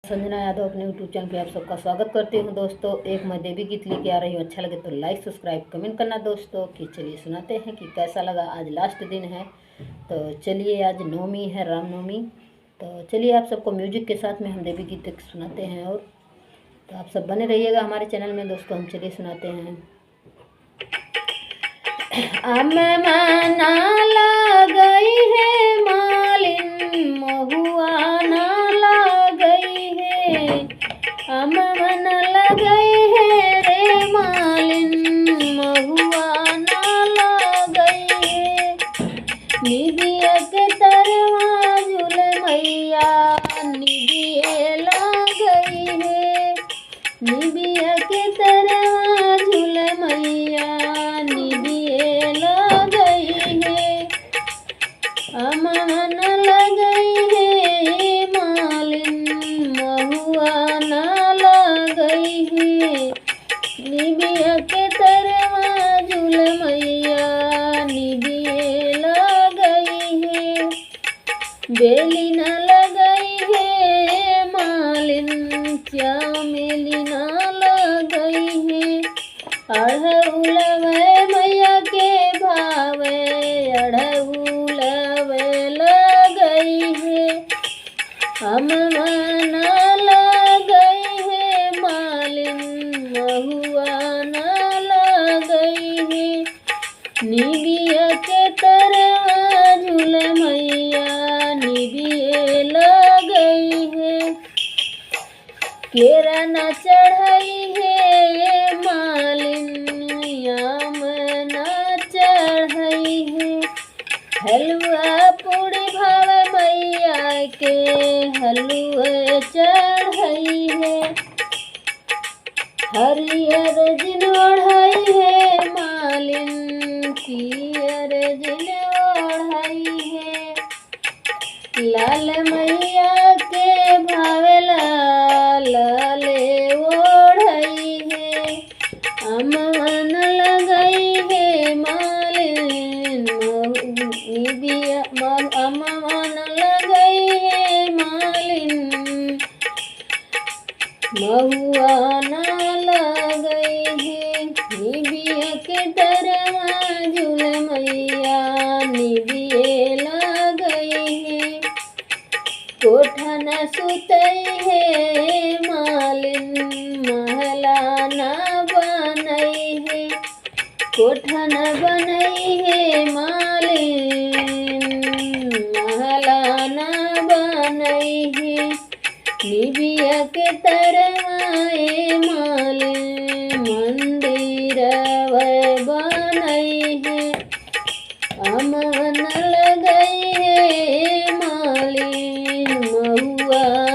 संजना यादव अपने YouTube channel पे आप सबका स्वागत करती हूँ। दोस्तों, एक मैं देवी गीत लेके आ रही हूँ। अच्छा लगे तो लाइक सब्सक्राइब कमेंट करना दोस्तों। कि चलिए सुनाते हैं कि कैसा लगा। आज लास्ट दिन है तो चलिए, आज नवमी है, रामनवमी। तो चलिए आप सबको म्यूजिक के साथ में हम देवी गीत सुनाते हैं। और तो आप सब बने रहिएगा हमारे चैनल में दोस्तों। हम चलिए सुनाते हैं। गई है मालिन महुआ ना गई है, मन लगई है रे मालिन महुआ ना गई है। निबिया के तरवा झूल मैया निबिये गई है। निबिया के तरवा झूल मैया निबिये गई है। मन लगई है मालिन महुआ ना गई है। निबिया के तरवा झूल मैया निबिये गई है। बेली न लगई है मालिन चामेली न लगई है। अढ़उलवे मैया के भावे अढ़उलवे लगई है। मन लगई है मालिन महुआ न लगई है। निबिया के तरवा झूल मैया निबिये गई है। केरा न चढ़ई है मालिन याम न चढ़ई है। हलवा पूड़ी भावे मैया के हलुआ चढ़ई है। हरियर जिन ओढ़ई है मालिन पियर जिन ओढ़ई है। लाल मैया के भावेला लाले ओढ़ई है। मन लगई है मालिन निबिया मन लगई है मालिन महुआ ना लगई है। निबिया के तरवा झूल मैया निबिये गई है। कोठा न सुतई है मालिन महला न बनई है। कोठा न बनई है मालिन महला न बनई है। निबिया के तरवाए मालिन मंदिर बनई है। मन लगई है मालिन महुआ